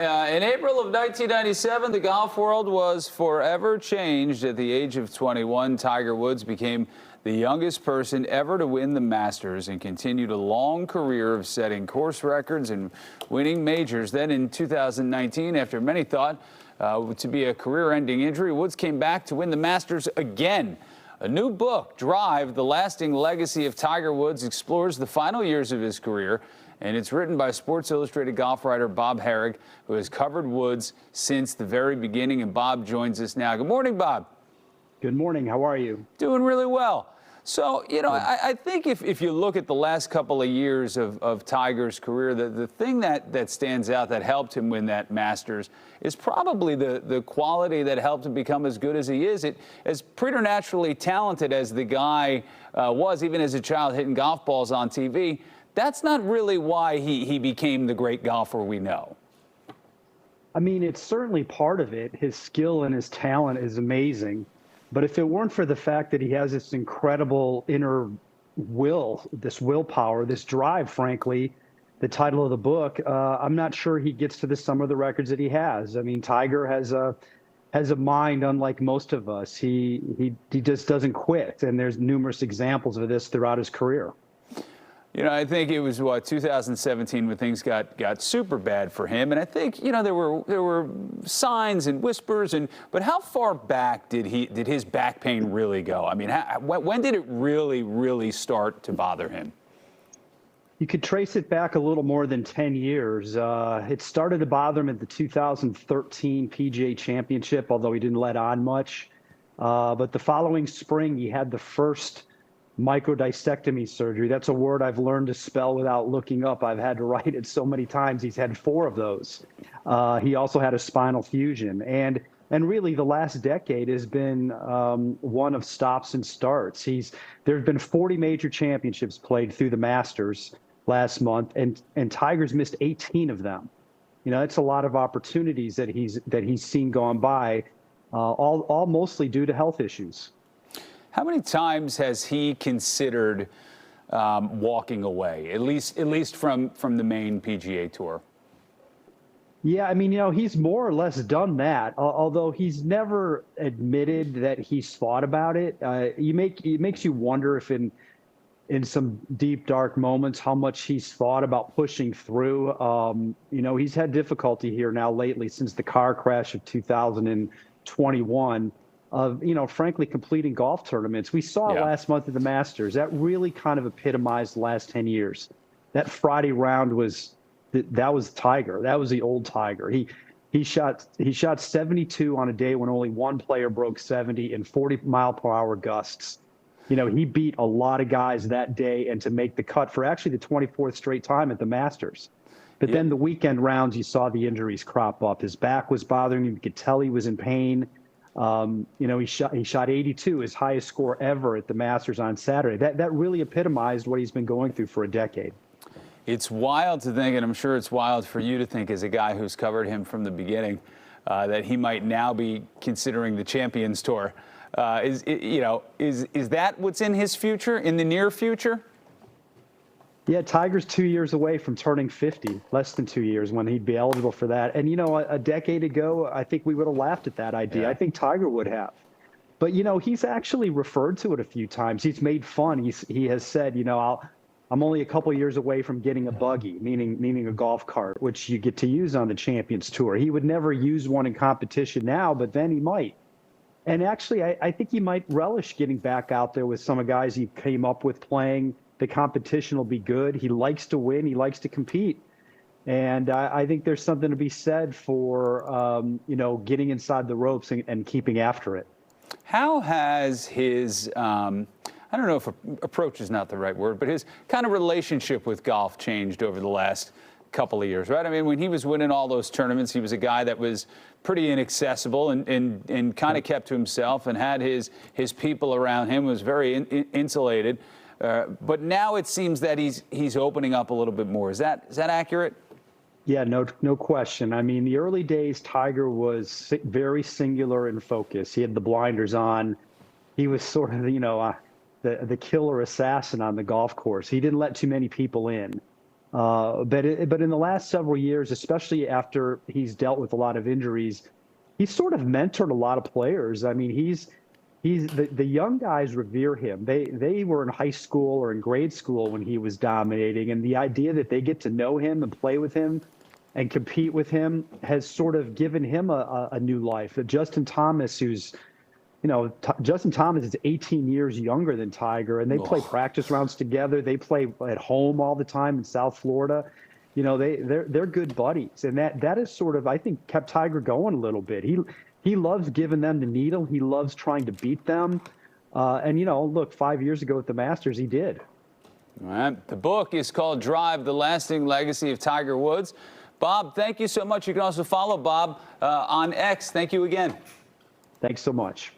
In April of 1997, the golf world was forever changed. At the age of 21, Tiger Woods became the youngest person ever to win the Masters and continued a long career of setting course records and winning majors. Then in 2019, after many thought to be a career-ending injury, Woods came back to win the Masters again. A new book, Drive, The Lasting Legacy of Tiger Woods, explores the final years of his career, and it's written by Sports Illustrated golf writer Bob Harig, who has covered Woods since the very beginning, and Bob joins us now. Good morning, Bob. Good morning. How are you? Doing really well. So, I think if you look at the last couple of years of Tiger's career, the thing that stands out that helped him win that Masters is probably the quality that helped him become as good as he is. As preternaturally talented as the guy was, even as a child hitting golf balls on TV, that's not really why he became the great golfer we know. I mean, it's certainly part of it. His skill and his talent is amazing. But if it weren't for the fact that he has this incredible inner will, this willpower, this drive, frankly, the title of the book, I'm not sure he gets to some of the records that he has. I mean, Tiger has a mind unlike most of us. He just doesn't quit, and there's numerous examples of this throughout his career. I think it was 2017 when things got super bad for him, and I think there were signs and whispers, but how far back did his back pain really go? I mean, when did it really start to bother him? You could trace it back a little more than 10 years. It started to bother him at the 2013 PGA Championship, although he didn't let on much. But the following spring, he had the first microdiscectomy surgery. That's a word I've learned to spell without looking up. I've had to write it so many times. He's had 4 of those. He also had a spinal fusion. And really, the last decade has been one of stops and starts. There's been 40 major championships played through the Masters last month, and Tiger's missed 18 of them. It's a lot of opportunities that he's seen gone by, all mostly due to health issues. How many times has he considered walking away, at least from the main PGA Tour? Yeah, I mean, he's more or less done that, although he's never admitted that he's thought about it. It makes you wonder if in some deep, dark moments, how much he's thought about pushing through. He's had difficulty here now lately since the car crash of 2021. Of, frankly, completing golf tournaments. We saw it last month at the Masters. That really kind of epitomized the last 10 years. That Friday round that was Tiger. That was the old Tiger. He shot 72 on a day when only one player broke 70 in 40-mile-per-hour gusts. He beat a lot of guys that day and to make the cut for actually the 24th straight time at the Masters. But then the weekend rounds, you saw the injuries crop up. His back was bothering him. You could tell he was in pain. He shot 82, his highest score ever at the Masters on Saturday. That really epitomized what he's been going through for a decade. It's wild to think, and I'm sure it's wild for you to think as a guy who's covered him from the beginning, that he might now be considering the Champions Tour. Is that what's in his future, in the near future? Yeah, Tiger's 2 years away from turning 50, less than 2 years when he'd be eligible for that. And, a decade ago, I think we would have laughed at that idea. I think Tiger would have. But, he's actually referred to it a few times. He's made fun. He has said, I'm only a couple years away from getting a buggy, meaning a golf cart, which you get to use on the Champions Tour. He would never use one in competition now, but then he might. And actually, I think he might relish getting back out there with some of the guys he came up with playing. The competition will be good. He likes to win. He likes to compete. And I think there's something to be said for, getting inside the ropes and keeping after it. How has his, I don't know if approach is not the right word, but his kind of relationship with golf changed over the last couple of years, right? I mean, when he was winning all those tournaments, he was a guy that was pretty inaccessible and kind of kept to himself and had his people around him, was very insulated. But now it seems that he's opening up a little bit more. Is that accurate? Yeah, no question. I mean, the early days, Tiger was very singular in focus. He had the blinders on. He was sort of, the killer assassin on the golf course. He didn't let too many people in. But in the last several years, especially after he's dealt with a lot of injuries, he's sort of mentored a lot of players. I mean, he's the young guys revere him. They were in high school or in grade school when he was dominating, and the idea that they get to know him and play with him and compete with him has sort of given him a new life. Justin Thomas, who's Justin Thomas is 18 years younger than Tiger, and they play practice rounds together. They play at home all the time in South Florida. They're good buddies, and that is sort of, I think, kept Tiger going a little bit. He loves giving them the needle. He loves trying to beat them. And look, 5 years ago at the Masters, he did. All right. The book is called Drive: The Lasting Legacy of Tiger Woods. Bob, thank you so much. You can also follow Bob on X. Thank you again. Thanks so much.